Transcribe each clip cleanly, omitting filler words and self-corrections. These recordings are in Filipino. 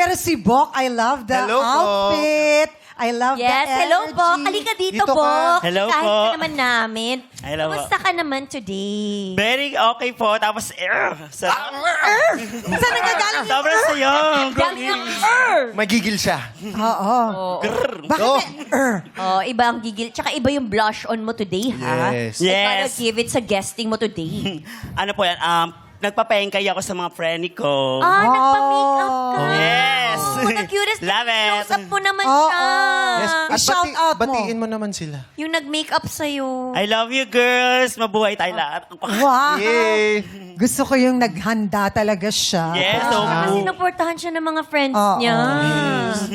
Pero si Bok, I love the Hello po. outfit. I love the Yes, energy. hello po. Halika dito, Dito ka. Bok. Hello Kahit po. ka naman namin. Hello po. Kumusta ka naman today? Very okay po. Tapos, Saan nagagaling yung... sobrang sayo. Dami ng Magigil siya. Oo. Bakit Oh. may Oh, iba ang gigil. Tsaka iba yung blush on mo today, ha? Yes. I gotta Yes. give it sa guesting mo today. Ano po yan? Nagpapahingkay ako sa mga friend ko. Nagpa-makeup ka. Yes. Oh, the cutest. Love it. Close-up mo naman Oo. siya. Yes. At I-shout out mo. batiin mo naman sila. Yung nag-makeup sa'yo. I love you, girls. Mabuhay tayo lahat. Wow. Yay! Gusto ko yung naghanda talaga siya. Yes, Saka so, sinuportahan siya ng mga friends Oo. niya.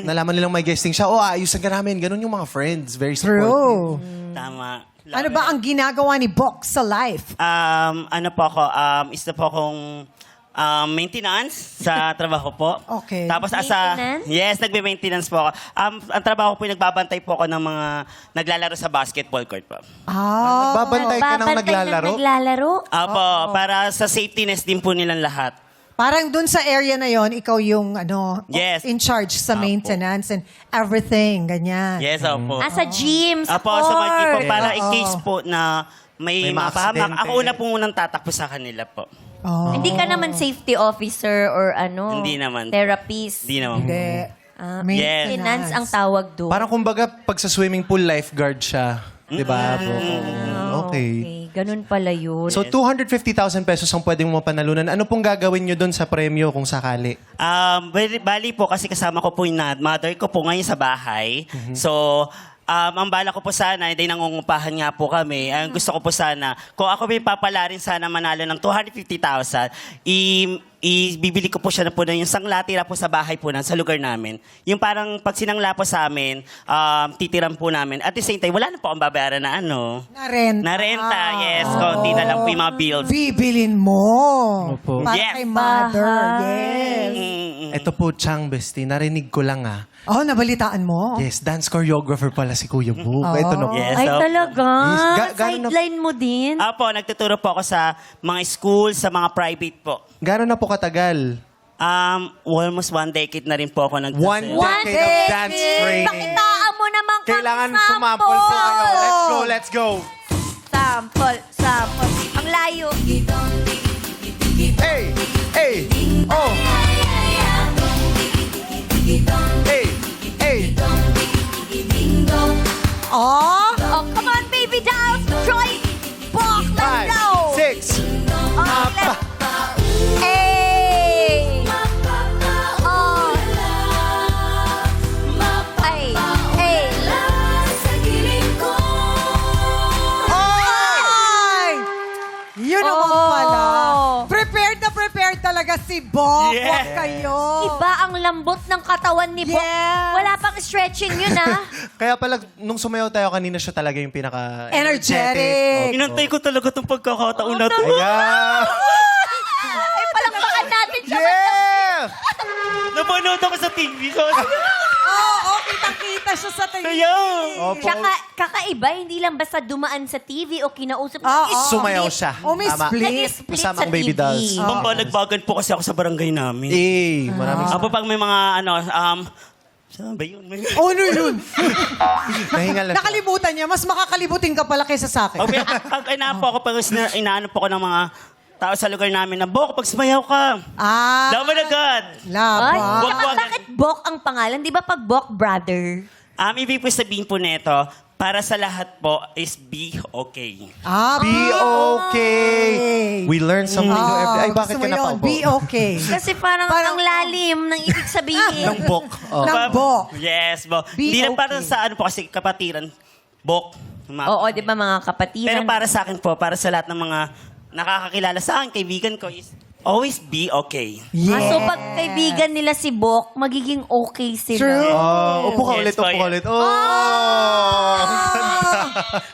Nalaman nilang may guesting siya. Ayusan ka namin. Ganun yung mga friends. Very supportive. True. tama. Love Ano ba it. ang ginagawa ni Bok sa life? Ano po ako, isa po akong maintenance sa trabaho po. Okay. Tapos Maintenance? yes, nagme-maintenance po ako. Ang trabaho po, nagbabantay po ako ng mga naglalaro sa basketball court po. Babantay ka ng Babantay naglalaro? naglalaro? Apo, para sa safetyness din po nilang lahat. Parang dun sa area na yon, ikaw yung Yes. in charge sa Apo. maintenance and everything, ganyan. Yes, opo. Sa gym, sa Apo, sa mga po, court. para in Oo. case po na may May mapahamak. maaksidente. Ako una po munang tatakbo sa kanila po. Oh. Hindi ka naman safety officer or Hindi naman. therapist. Hindi naman. Hindi. Maintenance ang tawag doon. Parang kumbaga, pag sa swimming pool, lifeguard siya. Di ba? Okay. Ganun pala yun. So, 250,000 pesos ang pwedeng mo panalunan. Ano pong gagawin nyo doon sa premyo kung sakali? Bali po kasi kasama ko po yung mother ko po ngayon sa bahay. So, ang bala ko po sana, hindi nangungupahan nga po kami. Ang gusto ko po sana, kung ako may papala rin sana manalo ng 250,000, ibibili ko po siya na po na yung sangla tira po sa bahay po sa lugar namin. Yung parang pag sinangla po sa amin, titiran po namin. At the same time, wala na po ang babayaran na ano. Narenta. Narenta, yes. Konti na lang po yung mga bills. Bibilin mo. Opo. Para Yes. kay mother. Yes. Ito po, Chang Bestie, narinig ko lang Oh, nabalitaan mo? Yes, dance choreographer pala si Kuya Book. Ito na po. Yes. Ay, so- talaga? Yes, gano'n na- Sideline mo din? Apo, nagtuturo po ako sa mga school, sa mga private po. Gano'n na po katagal? Almost 1 decade na rin po ako nag One decade of dance training. Pakitaan mo naman kami Kailangan sample. sumample po kayo. Let's go, let's go. Sample. Ang layo. Hey, hey, oh. Hey, hey. Oh, Oh, come on, baby dolls. Troy, Bok, let's 5, go. 6. Oh, let's Hey! Oh! Ay! Hey! Ay! Yun naman Oh. pala. Prepared talaga si Bok. Yes. Huwag kayo. Iba ang lambot ng katawan ni Bok. Yes. Wala pang stretching yun, ah. Kaya pala, nung sumayaw tayo kanina, siya talaga yung pinaka... Energetic. Inantay ko talaga itong pagkakataon na to. Ayan! Ay, palakpakan natin siya. Yeah! Napanood ako sa TV. So, Oo, kitang-kita siya sa TV. kaya. Opo. Tsaka, kakaiba, hindi lang basta dumaan sa TV o kinausap. Oo. Sumayaw siya. Oh, may Tama. split. Nag-split Kasama sa ang baby TV. dolls. Nagbagan po kasi ako sa barangay namin. Maraming Apo pag may mga saan ba yun? Oh, ano yun? nahingal na siya. Nakalimutan niya. Mas makakalibutin ka pala kaysa sa akin. Pag inaano po ako, pag inaano po ako ng mga tao sa lugar namin na, Bok, pag sumayaw ka, Ah, laban agad. Ay, laban. tsaka bakit Bok ang pangalan? Di ba pag Bok brother? Ibig po sabihin po nito, para sa lahat po is be okay. Ah, Be okay. We learn something new every... Ay, bakit gusto ka mo yun? napaupo? Be okay. Kasi parang ang lalim ng ibig sabihin. Ng book. Oh. Ng Bok. Yes, Bok. Be Hindi na okay. para sa ano po kasi kapatiran, Bok. Oo, di ba mga kapatiran? Pero para sa akin po, para sa lahat ng mga nakakakilala sa akin, kaibigan ko is always be okay. Yeah. So pag kaibigan nila si Bok, magiging okay sila. True. Upo ka Yes, ulit, upo po, ka yeah. ulit. Oh!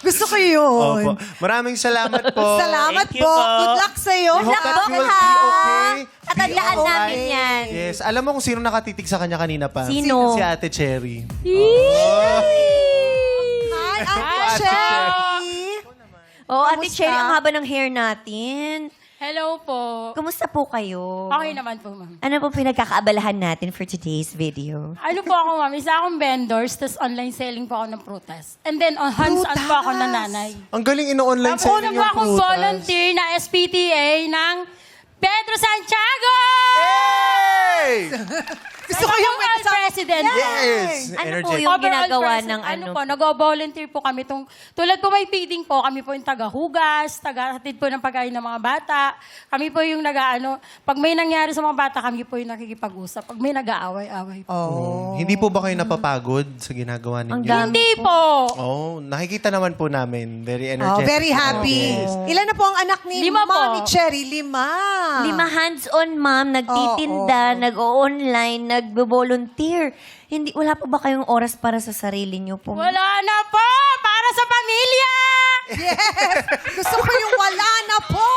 Gusto ko yun. Opo. Maraming salamat po. Salamat Thank you po. po. Good luck sa'yo. We hope Luck, that Bok, you will ha? be okay. Tatandaan Be okay. namin yan. Yes. Alam mo kung sino nakatitig sa kanya kanina pa? Sino? Si Ate Cherry. Hi, Ate Cherry. Oh, Ate Kamusta? Cherry, ang haba ng hair natin. Hello po. Kumusta po kayo? Okay naman po, ma'am. Ano po pinagkakaabalahan natin for today's video? Ano po ako, ma'am? Isa akong vendors, tapos online selling po ako ng prutas. And then, on hands-on po ako ng nanay. Ang galing ino-online Tapos selling una po yung akong prutas. volunteer na SPTA ng Pedro Santiago! Hey! Gusto ko yung may kasama. president. Yes! Ano po Energetic. yung Overall ginagawa president. ng ano? po, nag-volunteer po kami. Tulad po may feeding po, kami po yung taga-hugas, taga-hatid po ng pagkain ng mga bata. Kami po yung pag may nangyari sa mga bata, kami po yung nakikipag-usap. Pag may nag-aaway-away po. Oh. Hindi po ba kayo napapagod sa ginagawa ninyo? Ang dami. Hindi po. Oh, nakikita naman po namin. Very Oh, energetic. very happy. Yes. Ilan na po ang anak ni 5 po. Mommy Cherry? 5. 5 hands-on, ma'am. Nagtitinda, nag-o-online, nag-volunteer. Wala po ba kayong oras para sa sarili niyo po? Wala na po! Para sa pamilya! Yes! Gusto ko yung wala na po!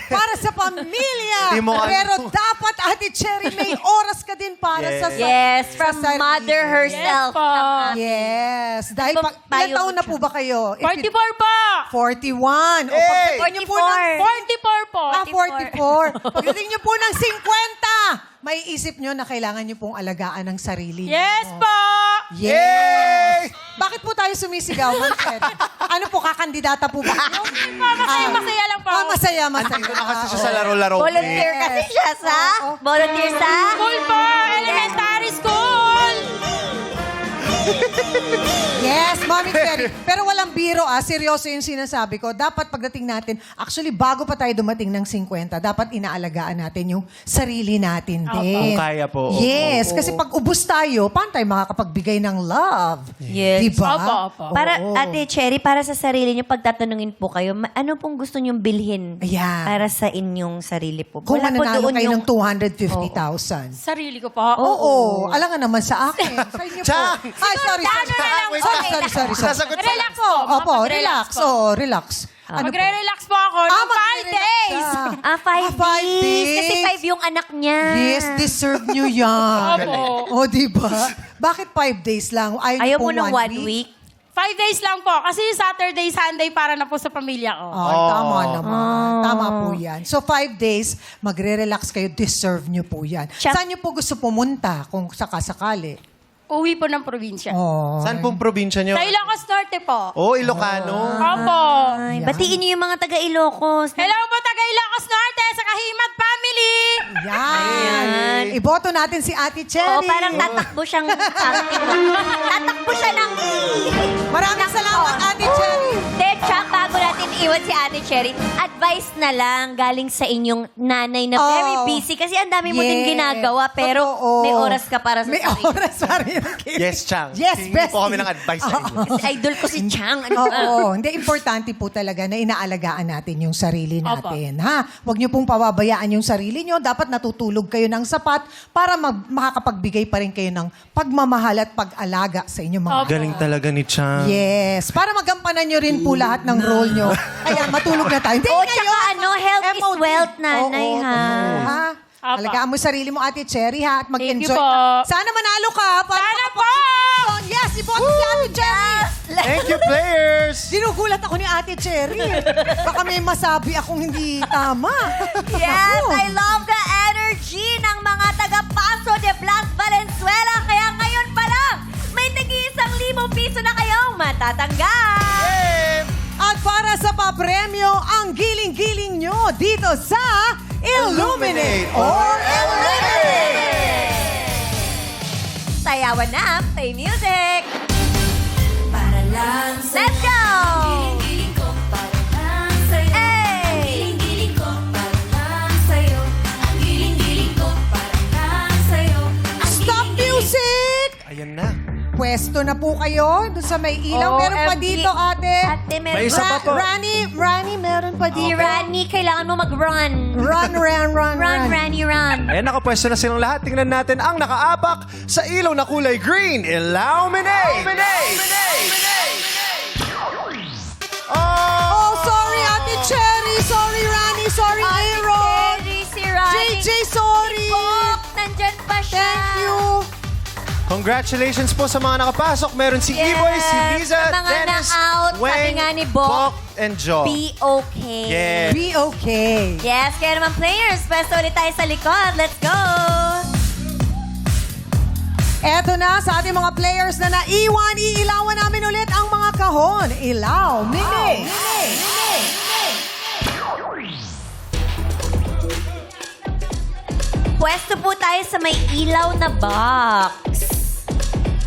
Para sa pamilya! Hindi mo Pero ano. dapat, Ate Cherry, may oras ka din para sa Yes, sa from sarili. mother herself. Yes po. Yes. Dahil Ano ilang payo taon mo na po ba kayo? 44 po! 41. O Hey! pagdating niyo po ng 44 po! 44. Pagdating niyo po ng 50, may isip niyo na kailangan niyo pong alagaan ng sarili niyo. Yes po! Yes! Bakit po tayo sumisigaw, Ma'am Cherry? Ano po, kakandidata po ba kayo? Masaya lang po. Masaya. Andito na kasi siya sa laro-laro. Volunteer kasi siya sa? Volunteer sa? School po! Elementary school! Yes, Mami Cherry. Pero walang biro seryoso yung sinasabi ko. Dapat pagdating natin, actually bago pa tayo dumating ng 50, dapat inaalagaan natin yung sarili natin din. Kung kaya po. Yes, kasi pag ubus tayo, paano tayo makakapagbigay ng love? Yes. Diba? Opo, opo. Para, Oo. Ate Cherry, para sa sarili niyo, pagtatanungin po kayo, ano pong gusto niyong bilhin Ayan. para sa inyong sarili po? Kung Wala po mananalo doon kayo yung... ng 250,000. Sarili ko po. Oo. Alangan naman sa akin. Sa inyo po. Chang! Ay, sorry. Ano na lang po. Sorry. Sasagot pa. Relax po. Opo, Makapag-relax relax. po. Oo, relax. Ano po? Magre-relax po ako ng 5 magre-relax days. ka. 5 5 days. Kasi 5 yung anak niya. Yes, deserve nyo yan. Opo. O, diba? Bakit 5 days lang? Ayaw mo po ng 1 week? 5 days lang po. Kasi Saturday, Sunday para na po sa pamilya ko. Tama naman. Tama po yan. So, 5 days, magre-relax kayo. Deserve nyo po yan. Chap- Saan nyo po gusto pumunta kung sakasakali? Uwi po ng probinsya. Oh. Saan pong probinsya nyo? Sa Ilocos Norte po. Oh, Ilocano. Opo. Ay, batiin niyo yung mga taga-Ilocos. Hello po, taga Ilocos Norte, sa Kahimat family. Yan. Iboto natin si Ate Cherry. Oo, parang tatakbo siyang... tatakbo siya ng... Maraming salamat, Ate Cherry. Chak, bago natin iwan si Ate Cherry, advice na lang galing sa inyong nanay na very busy kasi ang dami mo din Yes. ginagawa pero Totoo. may oras ka para sa May sarili. oras para rin. Yes, Chang. Yes, Hingi bestie. po kami ng advice sa inyo. Kasi idol ko si Chang. Ano ba? Oo, hindi, importante po talaga na inaalagaan natin yung sarili natin. Ha? Huwag niyo pong pababayaan yung sarili niyo. Dapat natutulog kayo ng sapat para makakapagbigay pa rin kayo ng pagmamahal at pag-alaga sa inyong mga Galing talaga ni Chang. Yes. Para magampanan nyo rin po lahat ng role nyo. Kaya matulog na tayo. Hindi Oo, ngayon. tsaka ano, health is MOD. wealth, nanay, Oo, ha? totoo, ha? Apa. Alagaan mo sarili mo, Ate Cherry, ha? At mag-enjoy. Thank you po. Sana manalo ka. Para Sana po! Yes, iboto si Ate Cherry. Thank you, players! Ginugulat ako ni Ate Cherry. Baka may masabi akong hindi tama. Yes, Naku. I love the energy ng mga taga-Paso de Blas Valenzuela. Kaya ngayon pa lang, may tig-1,000 na kayong matatanggap. At para sa papremyo, ang giling-giling nyo dito sa Illuminate or Eliminate! Sayawan na, play music. Para lang Let's go! giling ko para lang sa'yo. Hey! Ang giling ko para lang sa'yo. Ang giling ko para lang sa'yo. Ang Stop music! Ayan na. Pwesto na po kayo doon sa may ilaw. Oh, Meron pa MG. dito, ate. Ate, meron May isa pa po. Rani, meron pa Si dito. Rani, kailangan mo mag-run. Run. Run, Rani, run. Ayan, nakapwesto na silang lahat. Tingnan natin ang nakaapak sa ilaw na kulay green. Illuminate! Oh, sorry, Ate Cherry. Sorry, Rani. Sorry, Aaron. Cherry, si Rani. JJ, sorry. Pok, nandyan pa siya. Thank you. Congratulations po sa mga nakapasok. Meron si Iboy, si Liza, Sa mga Dennis, na-out, sabi Weng, nga ni Bok, and Jo. be okay. Yeah. Be okay. Yes, kaya naman players, pwesto ulit tayo sa likod. Let's go! Eto na sa ating mga players na naiwan, iilawan namin ulit ang mga kahon. Ilaw, mini. Pwesto po tayo sa may ilaw na box.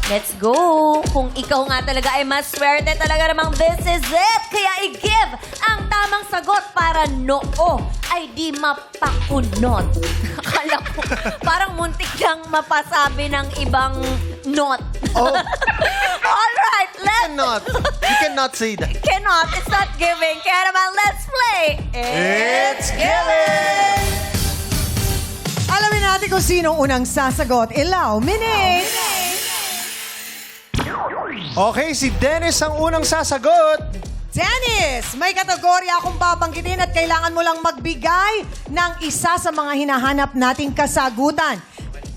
Let's go! Kung ikaw nga talaga ay maswerte talaga namang this is it! Kaya i-give ang tamang sagot para noo ay di mapakunot. Akala ko, parang muntik lang mapasabi ng ibang not. Oh. Alright, You cannot say that. Cannot, it's not giving. Kaya naman, let's play! It's giving! Alamin natin kung sino unang sasagot. Ilaw, mini. Okay, si Dennis ang unang sasagot. Dennis, may kategorya akong babanggitin at kailangan mo lang magbigay ng isa sa mga hinahanap nating kasagutan.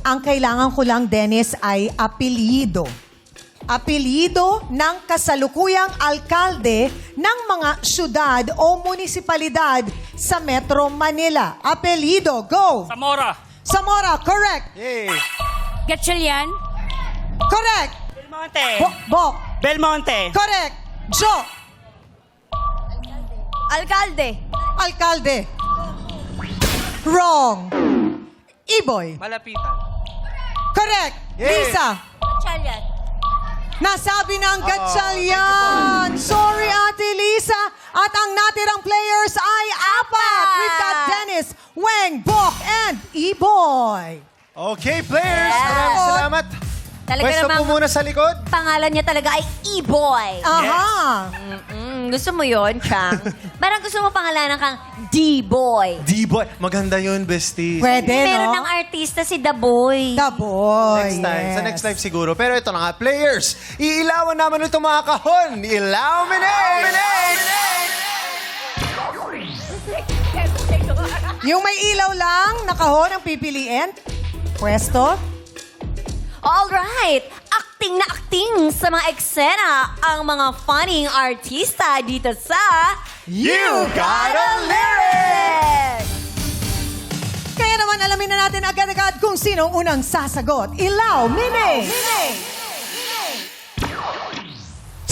Ang kailangan ko lang, Dennis, ay apelyido. Apelyido ng kasalukuyang alkalde ng mga syudad o munisipalidad sa Metro Manila. Apelyido, go! Zamora, correct. Yay! Gatchalian. Correct. Belmonte. Bok, Belmonte. correct. Jo, Alkalde. alkalde. Wrong. Iboy, Malapitan. correct. Yeah. Lisa, Chalyan. nasabi ng Gatchalian. Sorry, Ate Lisa. At ang natirang players ay apat. We've got Dennis, Weng, Bok, and Iboy. Okay, players, Yes. maraming salamat. Talaga Pwesto po namang muna sa likod. pangalan niya talaga ay E-Boy. Aha. Gusto mo yon, Chang? Parang gusto mo pangalanan kang D-Boy. D-Boy. Maganda yun, bestie. Pwede, Meron no? ng artista si The Boy. The boy. Next time. Sa yes. next live siguro. Pero ito na nga, players. Iilawan naman ito mga kahon. Illuminate! Yung may ilaw lang, nakahon ang pipiliin. Pwesto. Alright, acting na acting sa mga eksena ang mga funny artista dito sa You Got a Lyric! Kaya naman alamin na natin agad-agad kung sino unang sasagot. Ilaw, mini.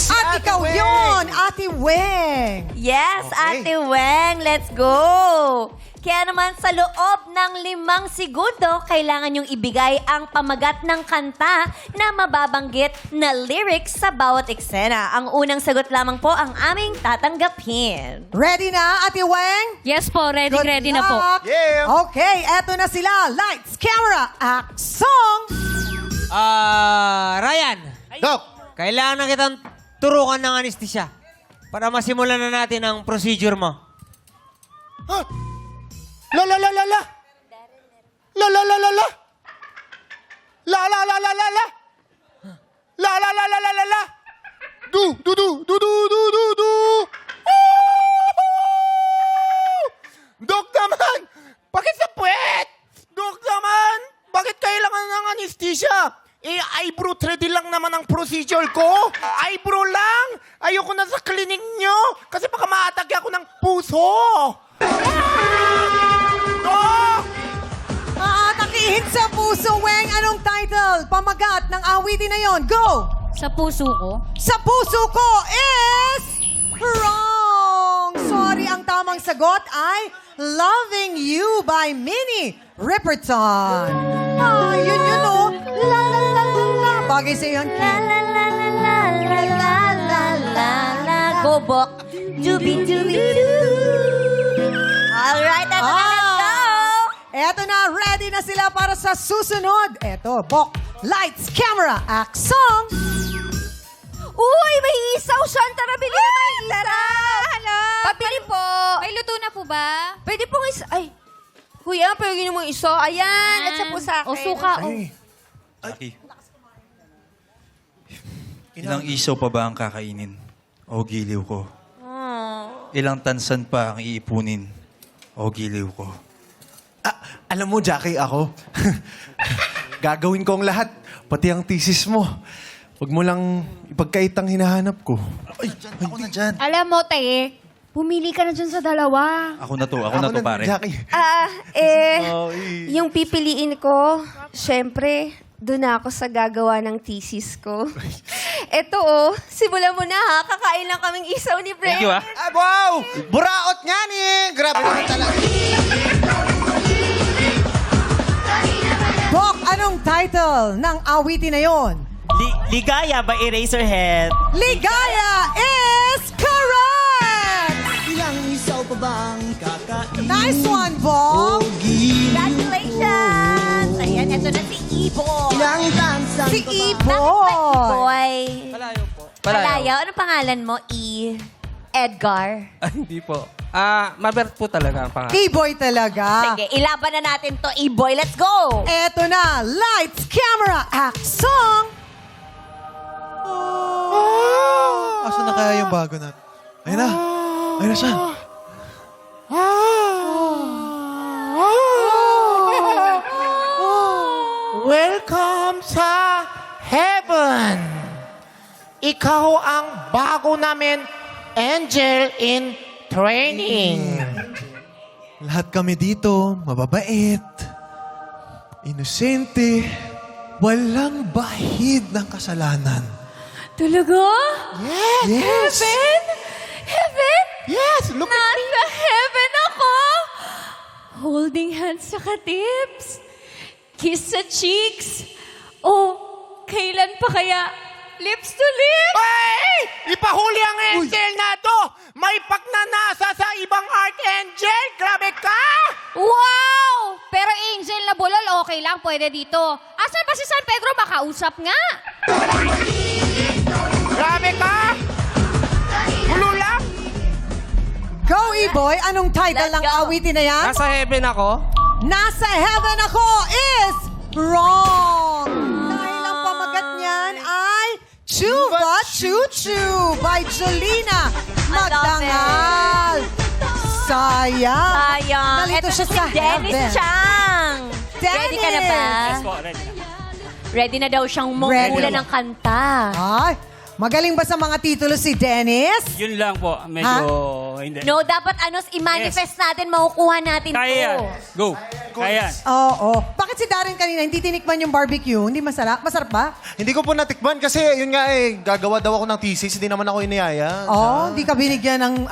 At Ate ikaw Weng. yun, Ate Weng. Yes, Okay. Ate Weng, let's go! Kaya naman sa loob ng 5 segundo, kailangan yung ibigay ang pamagat ng kanta na mababanggit na lyrics sa bawat eksena. Ang unang sagot lamang po ang aming tatanggapin. Ready na, Ate Weng? Yes po, ready Good na po. luck. Yeah! Okay, eto na sila. Lights, camera, act, song. Ryan, Doc! kailangan na kitang turukan ng anesthesia para masimulan na natin ang procedure mo. Huh? La la la la la! La la la la la! La la la la la la! La la la la la la la! Du du du du du du du du! Dok naman! Bakit sa puwet? Dok naman! Bakit kailangan ng anesthesia? Eyebrow thread lang naman ang procedure ko. Eyebrow lang. Ayoko na sa klinik nyo. Kasi baka maatake ako ng puso. Aatakihin sa puso, Weng. Anong title? Pamagat ng awitin na yon. Go! Sa puso ko. Sa puso ko is wrong. Sorry, ang tamang sagot ay Loving You by Minnie Riperton. Ah, yun oh. La la la la la. Bagay sa yan. La la la la la la la la la la. Go, Bok. Doobie doobie doo. Alright, eto na, let's go! Eto na, ready na sila para sa susunod. Eto, Bok. Lights, camera, act, song. Uy, may isaw, Shanta. Nabili na may isaw. Hello. Pabili po. May luto na po ba? Pwede pong isa. Ay, kuya, pwede mo isa. Ayan, at sa po sa akin. O suka. Aki. Ilang isaw pa ba ang kakainin? O giliw ko? Ilang tansan pa ang iipunin? O giliw ko? Alam mo, Jackie, ako. Gagawin ko ang lahat. Pati ang thesis mo. Huwag mo lang ipagkait ang hinahanap ko. Ay, ako na dyan. Alam mo, te, pumili ka na dyan sa dalawa. Ako na to, pare. Jackie. Yung pipiliin ko, syempre, doon ako sa gagawa ng thesis ko. Eto simulan mo na ha, kakain lang kaming isaw ni Brent. Thank you, ah. Ah, wow! Buraot nga ni! Grabe naman talaga. Bok, anong title ng awitin na yon? Ligaya by Eraserhead. Ligaya is correct! Ilang isaw pa bang kakain? Nice one, Bok! Congratulations! Ayan, eto na si Ibo. Ilang dansang Si Ibo! Boy. Palayo po. Palayo. Ano pangalan mo? Edgar. Hindi po. Mabert po talaga ang pangalan. E-boy talaga. Sige, ilaban na natin to, E-boy. Let's go! Eto na, lights, camera, act, song! Asan na kaya yung bago natin? Ayun na. Ayun na siya. Welcome sa heaven! Ikaw ang bago namin angel in training. Lahat kami dito, mababait, inosente, walang bahid ng kasalanan. Talaga? Yes! Heaven? Heaven? Yes, look at me. Nasa heaven ako? Holding hands sa tips? Kiss sa cheeks? O, kailan pa kaya lips to lips? Ay! Ipahuli ang angel na to! May pagnanasa sa ibang archangel! Grabe ka! Wow! Pero angel na bulol, okay lang, pwede dito. Asan ba si San Pedro? Makausap nga. Grabe ka! Hulo lang! Go, E-boy! Anong title Let's ng go. awitin na yan? Nasa heaven ako. Nasa heaven ako is wrong! Dahil ang pamagat niyan ay Chuba Choo Choo by Jolina Magdangal. Sayang. Sayang. Nalito Eto siya na si sa Dennis heaven. Chang. Ready ka na ba? Dennis! Ready na daw siyang Ready. mangula ng kanta. Ay, magaling ba sa mga titulo si Dennis? Yun lang po. Medyo hindi. No, dapat i-manifest natin, makukuha natin Kaya. to. Go. Kaya. Oo. Bakit si Darren kanina hindi tinikman yung barbecue? Hindi masarap? Masarap ba? Hindi ko po natikman kasi yun nga gagawa daw ako ng thesis, hindi naman ako iniyaya. Oo, hindi ka binigyan ng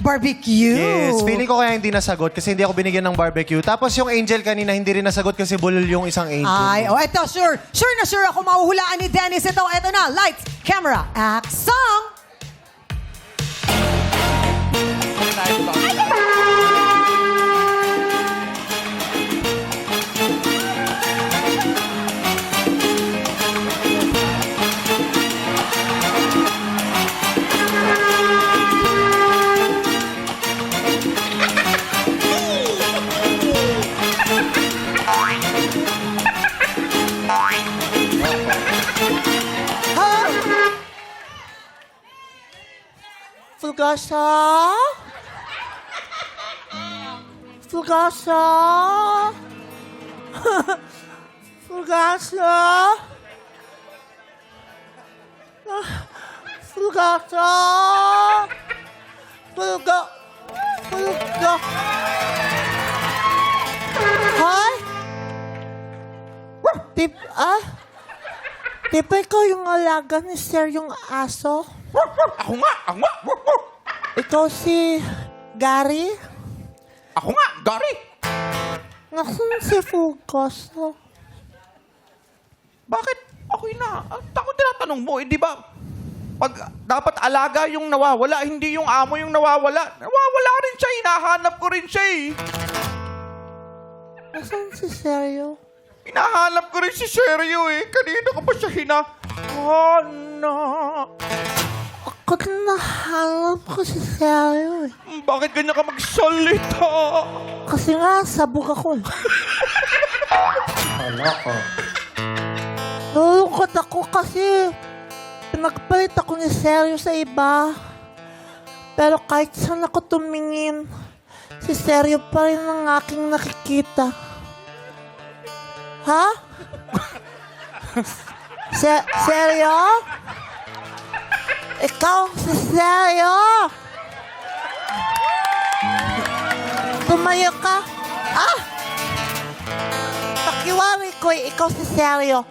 barbecue. Yes, feeling ko kaya hindi nasagot kasi hindi ako binigyan ng barbecue. Tapos yung angel kanina hindi rin nasagot kasi bulol yung isang angel. Ay, eto, sure na sure ako mahuhulaan ni Dennis. Eto na, lights, camera, act, song! Fulgasa? Fulgasa? Fulgasa? Fulgasa? Fulga? Hi? Di ba ikaw yung alaga ni Sir yung aso? Ako nga. Ikaw si Gary? Ako nga. Gary. Nasaan si Fulgasa? Bakit? Ako tinatanong mo. Di ba? Pag dapat alaga yung nawawala, hindi yung amo yung nawawala. Nawawala rin siya. Hinahanap ko rin siya eh. Nasaan si Seryo? Hinahanap ko rin si Seryo eh. Kanina ko pa siya hinahanap. Ako nahanap ko si Seryo eh. Bakit ganyan ka magsalita? Kasi nga, sabog ako eh. Nalulungkot ako kasi pinagpalit ako ni Seryo sa iba. Pero kahit saan ako tumingin, si Seryo pa rin ang aking nakikita. Ha? Seryo? Ikaw, seryo? Tumayo ka? Pakiwari ko, ikaw si seryo.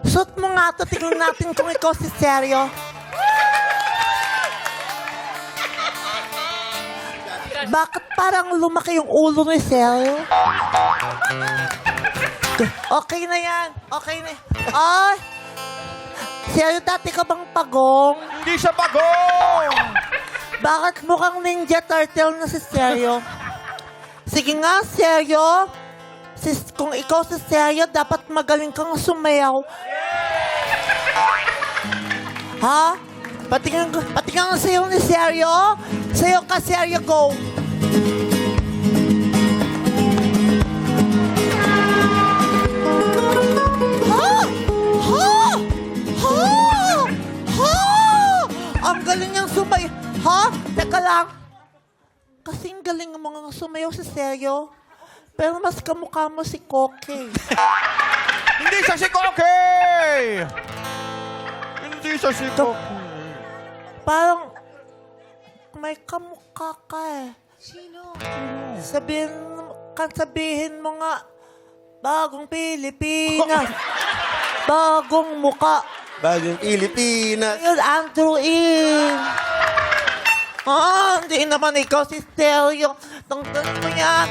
Shoot mo nga to, tingnan natin kung ikaw si seryo. Bakit parang lumaki yung ulo ni seryo? Okay na yan. Okay na. Ay! Seryo, dati ka bang pagong? Hindi siya bagong! Bakit mukhang Ninja Turtle na si seryo? Sige nga, seryo. Kung ikaw si seryo, dapat magaling kang sumayaw. Ha? Patingnan ang sayo ni seryo. Sayo ka, seryo, go. Ang galing niyang sumayaw. Ha? Teka lang. Kasing galing ang mga sumayaw sa seryo. Pero mas kamukha mo si Koke. Hindi siya si Koke! Hindi siya si Koke. Parang may kamukha ka eh. Sino? Sabihin mo nga, bagong Pilipinas. Bagong muka. Bagong Pilipinas. Yun, Andrew In. Hindi naman ikaw si Stereo. Tungtong mo yan.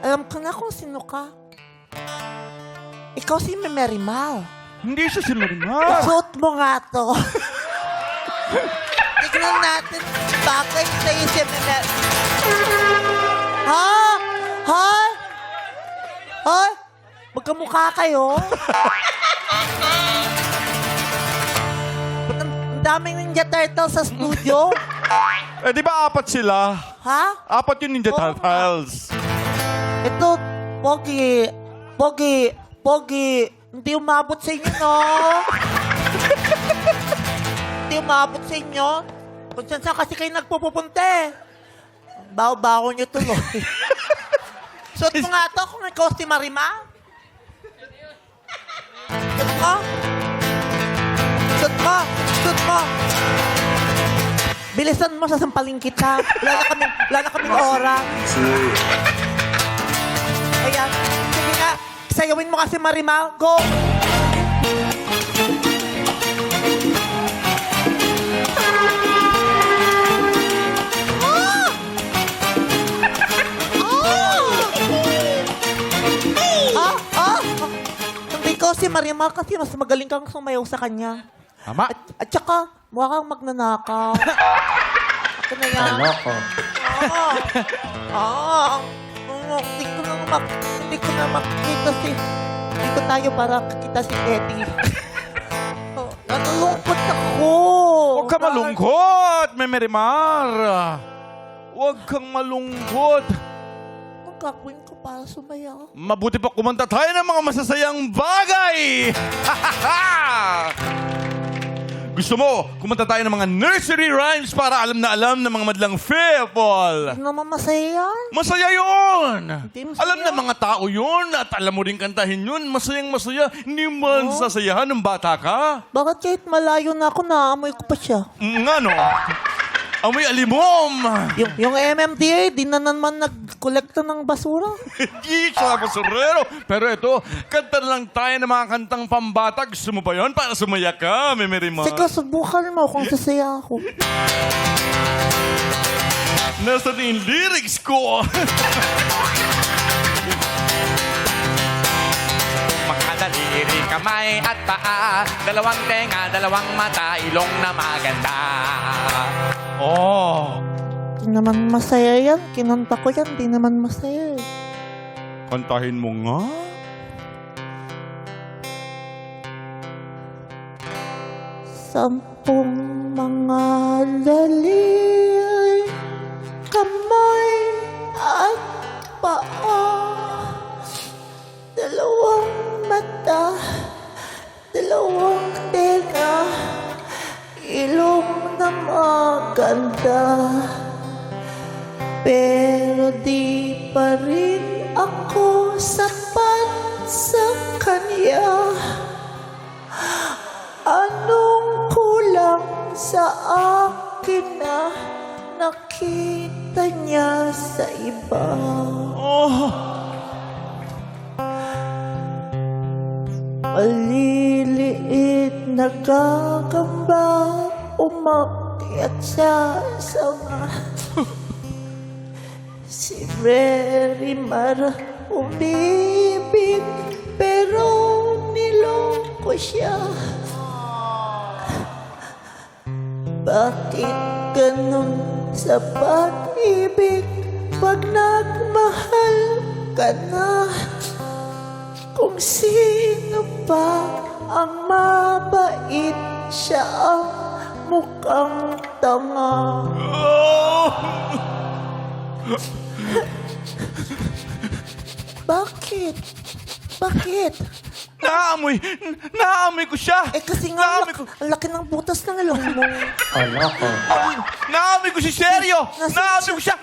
Alam ko na kung sino ka. Ikaw si Merimar. Hindi siya si Marimar. Suot mo nga to. Tignan natin bakit sa'yo si Merimar. Magkamukha kayo? Ba't ang daming Ninja Turtle sa studio? Di ba 4 sila? Ha? 4 yung Ninja Turtles. Ito, Pogi. Hindi umabot sa inyo, no? Hindi umabot sa inyo. Kung saan kasi kayo nagpupunta. Baho-baho nyo tuloy. Suot mo nga to kung ikaw si Marimar. Suot mo. Bilisan mo, sasampalin kita. Wala na kaming oras. Ayan. Sige nga, sayawin mo kasi Marimar. Go! Hindi ko si Marimar kasi mas magaling kang sumayaw sa kanya. Tama. At saka, mukha kang magnanakaw. Ako na yan. Hindi ko na makita si... Dito tayo para kita si Teddy. Nalulungkot ako. Huwag ka malungkot, Merimar. Huwag kang malungkot. Anong gagawin ko para sumayaw? Mabuti pa kumanta tayo ng mga masasayang bagay. Gusto mo, kumanta tayo ng mga nursery rhymes para alam na alam ng mga madlang people. Hindi naman masaya yan. Masaya yun! Hindi masaya. Alam na mga tao yun at alam mo rin kantahin yun. Masayang masaya. Hindi man sasayahan ng bata ka. Bakit kahit malayo na ako, naamoy ko pa siya? Nga no? Amoy alimom! Yung MMDA, di na naman nag-kolekta ng basura. Hindi siya basurero. Pero ito, kanta na lang tayo ng mga kantang pambata. Gusto mo ba yun? Para sumaya ka, Merimar. Sige, subukan mo kung sasaya ako. Nasaan yung lyrics ko? Makadaliri, kamay at paa, dalawang tenga, dalawang mata, ilong na maganda. Oh, Di naman masaya yan. Kinanta ko yan, di naman masaya eh. kantahin mo nga. Sampung mga lalay, kamay at paa, dalawang mata, dalawang tenga, ilong na maganda. Pero di pa rin ako sapat sa kanya. Anong kulang sa akin na nakita niya sa iba? Maliliit na gagamba umakyat sa sanga. Si Marimar umibig pero niloko siya. Bakit ganun sa pag-ibig pag nagmahal ka na? Kung sino pa ang mabait, siya ang mukhang tanga. Bakit? Bakit? Naamoy ko siya. Kasi nga, ang laki ng butas ng ilong mo. Naamoy ko si Seryo. Naamoy ko siya.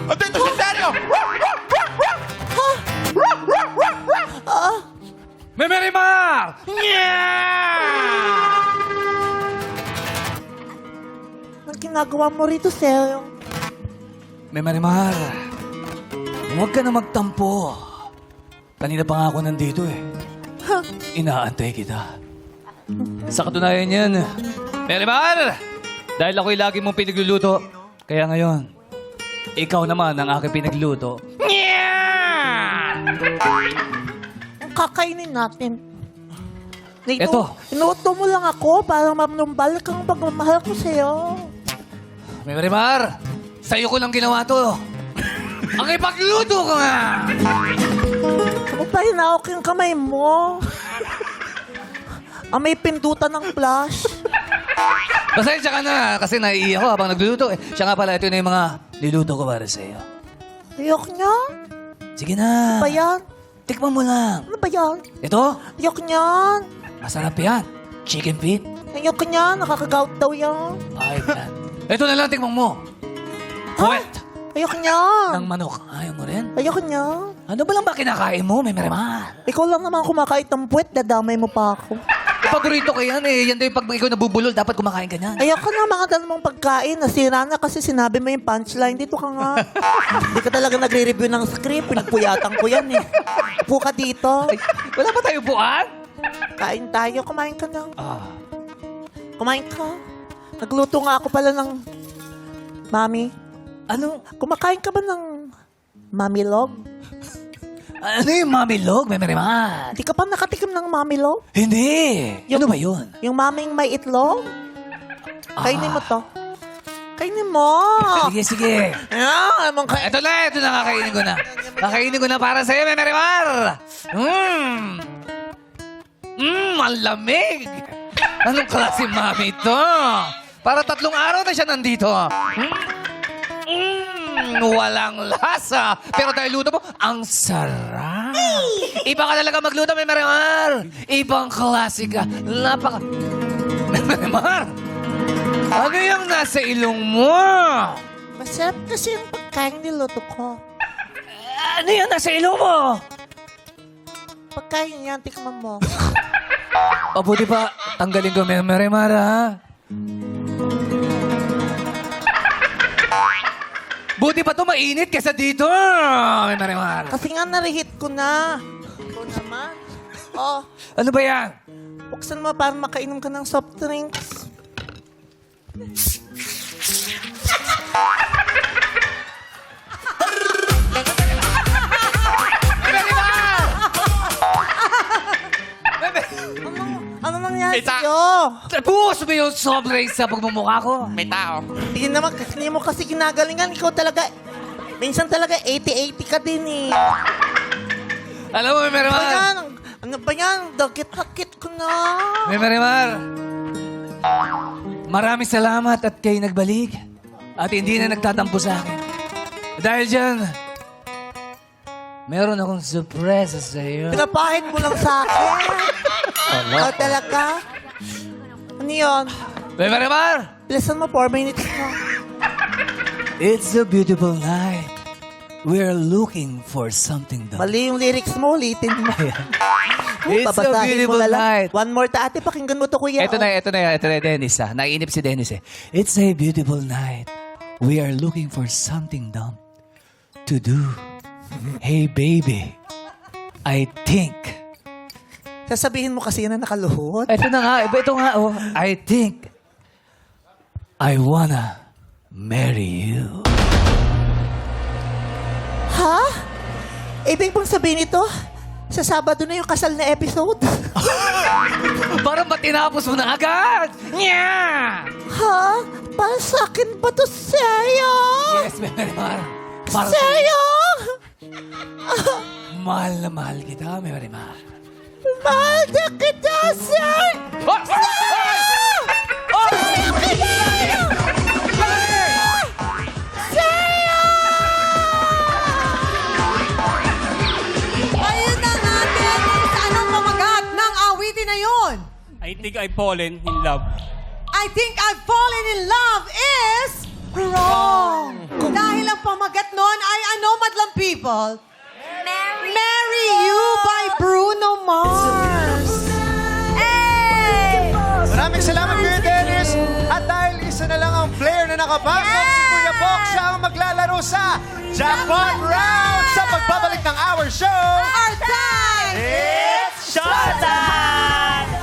At ito si Seryo. Marimar! Anong ginagawa mo rito, Seryo? Marimar, huwag ka na magtampo. Kanina pa nga ako nandito eh. Inaantay kita. Sa katunayan yan, Marimar! Dahil ako'y lagi mong pinagluluto, kaya ngayon, ikaw naman ang aking pinagluto. Ang kakainin natin. Eto. Inuuto mo lang ako para manumbalik ang pagmamahal ko sa'yo. Marimar, sa'yo ko lang ginawa to. Ang ipagluto ko nga! Huwag pa hinawak yung kamay mo. Ang may pindutan ng flash. Pasensya ka na kasi naiiyak ako habang nagluluto. Siya nga pala, ito na yung mga niluto ko para sa'yo. Ayok niya? Sige na. Ano ba yan? Tikman mo lang. Ano ba yan? Ito, Ayok niyan. masarap yan. Chicken feet. Ayok niyan. Nakakagout daw yan. Ay, yan. Ito na lang, tikman mo. Puwet Ayok niyan. ng manok. Ayaw mo rin? Ayok niyan. Ano ba lang ba kinakain mo, Marimar? Ikaw lang naman kumakain ng puwet. Dadamay mo pa ako. Paborito ko yan eh. Yan daw yung pag ikaw nabubulol, dapat kumakain ka niyan. Ayoko na mga dala mong pagkain. Nasira na kasi sinabi mo yung punchline. Dito ka nga. Hindi ka talaga nagre-review ng script. Pinagpuyatan ko yan eh. Upo ka dito. Ay, wala ba tayo buwan? Kain tayo. Kumain ka na. Ah. Kumain ka. Nagluto nga ako pala ng mami. Ano? Kumakain ka ba ng mamilog? Ano yung mamilog, Marimar? Hindi ka pa nakatikim ng mamilog? Hindi. Ano ba yun? Yung maming may itlog? Kainin mo to. Kainin mo. Sige, sige. Ayan, mong kain. Ito na, kakainin ko na. Kakainin ko na para sa'yo, Marimar. Ang lamig. Anong klaseng mami ito? Para 3 araw na siya nandito. Walang lasa. Pero dahil luto mo, ang sarap. Iba ka talaga magluto, Marimar. Ibang klase ka. Napaka... Marimar! Ano yung nasa ilong mo? Masarap kasi yung pagkain niluto ko. Ano yung nasa ilong mo? Pagkain yan, tikman mo. Mabuti pa, tanggalin ko, Marimar, ha? Buti pa to mainit kesa dito, Marimar. Kasi nga narihit ko na. Ikaw naman. Oh, Ano ba yan? buksan mo para makainom ka ng soft drinks. Ano nangyari sa'yo? Buhos mo yung soft drinks sa pagmumukha ko. May tao. Hindi naman, hindi mo kasi ginagalingan. Ikaw talaga, minsan talaga 80-80 ka din eh. Alam mo, Ano ba Marimar? yan? Ano ba yan? Dagit-hakit ko na. Marimar, maraming salamat at kayo nagbalik. At hindi na nagtatampo sa akin. Dahil dyan, meron akong surpresa sa iyo. Pinapahid mo lang sa akin. Ikaw talaga? Ano yun? May Marimar! Bilisan mo, 4 minutes na. It's a beautiful night. We're looking for something done. Mali yung lyrics mo, ulitin mo. It's a Babasahin mo beautiful na lang. night. One more ate, pakinggan mo to, kuya. Ito na, Dennis. Naiinip si Dennis eh. It's a beautiful night. We are looking for something done to do. Hey, baby. I think. Sasabihin mo kasi yan na nakaluhod. Ito na nga. Ito nga, oh. I think I wanna marry you. Ha? Ibig mong sabihin ito? Sa Sabado na yung kasal na episode? Parang ba't tinapos mo na agad? Nya! Ha? Para sa akin ba to, Seryo? Yes, Marimar. Para Seryo? mahal na mahal kita, Marimar. Mahal na kita, Sir! Ayun na nga, Dennis. Anong pamagat ng awitin na yun? I think I've fallen in love. I think I've fallen in love is wrong. Dahil ang pamagat nun ay ano, madlang people? Marry You by Bruno Mars. Hey! Maraming salamat, Kuya Dennis. At dahil isa na lang ang player na nakapasok, si Kuya Bok, siya ang maglalaro sa Jackpot Round sa pagbabalik ng Our Show. Our time! It's Showtime!